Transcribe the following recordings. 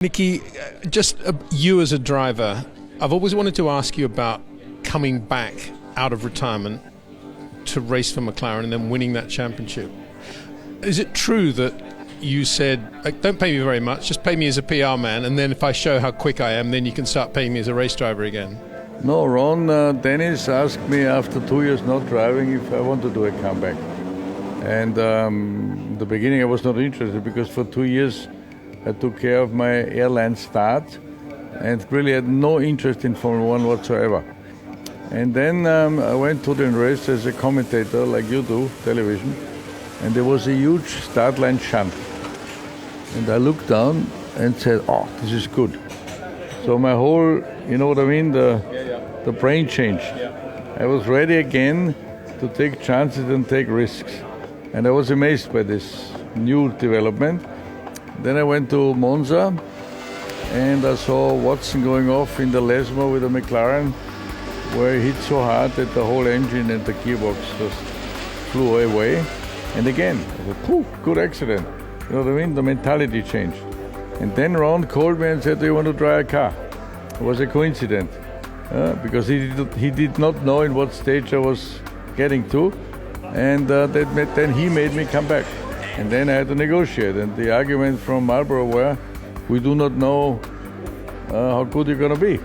Niki, just you as a driver, I've always wanted to ask you about coming back out of retirement to race for McLaren and then winning that championship. Is it true that you said, don't pay me very much, just pay me as a PR man, and then if I show how quick I am, then you can start paying me as a race driver again? No, Ron Dennis asked me after 2 years not driving if I want to do a comeback. And in the beginning I was not interested because for 2 years I took care of my airline start and really had no interest in Formula One whatsoever. And then I went to the race as a commentator like you do, television, and there was a huge start line shunt. And I looked down and said, oh, this is good. So my whole, you know what I mean, the brain changed. I was ready again to take chances and take risks. And I was amazed by this new development. Then I went to Monza and I saw Watson going off in the Lesmo with a McLaren where he hit so hard that the whole engine and the gearbox just flew away. And again, I said, phew, good accident. You know what I mean? The mentality changed. And then Ron called me and said, do you want to try a car? It was a coincidence because he did not know in what stage I was getting to. And then he made me come back. And then I had to negotiate. And the argument from Marlboro were, we do not know how good you're going to be.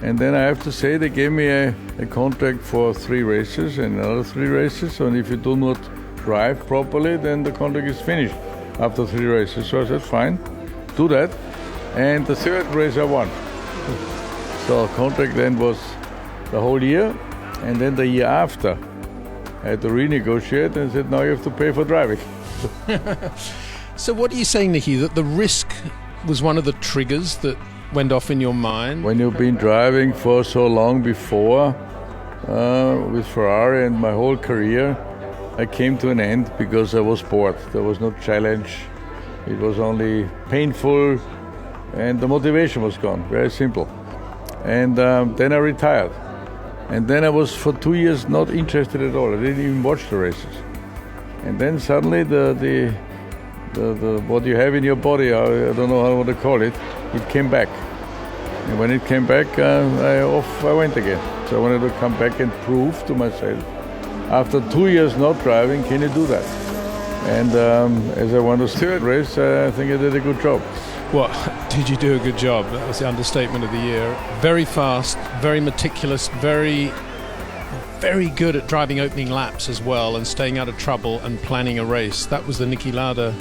And then I have to say they gave me a contract for 3 races and another 3 races. And if you do not drive properly, then the contract is finished after 3 races. So I said, fine, do that. And the 3rd race I won. So contract then was the whole year. And then the year after, I had to renegotiate and said, now you have to pay for driving. So what are you saying, Niki, that the risk was one of the triggers that went off in your mind? When you've been driving for so long before with Ferrari and my whole career, I came to an end because I was bored. There was no challenge. It was only painful and the motivation was gone. Very simple. And then I retired. And then I was for 2 years not interested at all. I didn't even watch the races. And then suddenly the what you have in your body, I don't know how to call it, it came back. And when it came back, I went again. So I wanted to come back and prove to myself, after 2 years not driving, can you do that? And as I won the 3rd race, I think I did a good job. Well, did you do a good job? That was the understatement of the year. Very fast, very meticulous, very good at driving opening laps as well and staying out of trouble and planning a race. That was the Niki Lauda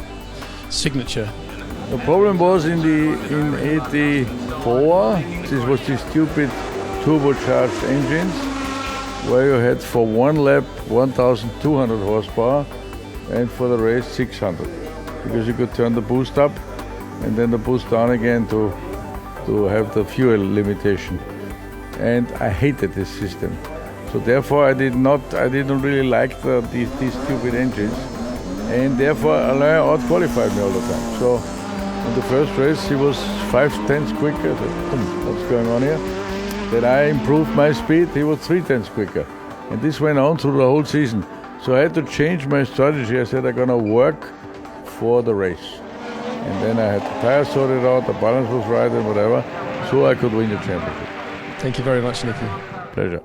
signature. The problem was in 84, this was the stupid turbocharged engines where you had for one lap 1,200 horsepower and for the race 600 because you could turn the boost up and then the boost down again to have the fuel limitation. And I hated this system. So therefore I didn't really like these stupid engines. And therefore Alain out-qualified me all the time. So in the first race he was 5/10 quicker. I said, what's going on here? Then I improved my speed, he was 3/10 quicker. And this went on through the whole season. So I had to change my strategy. I said I'm gonna work for the race. And then I had the tires sorted out, the balance was right and whatever, so I could win the championship. Thank you very much, Niki. Pleasure.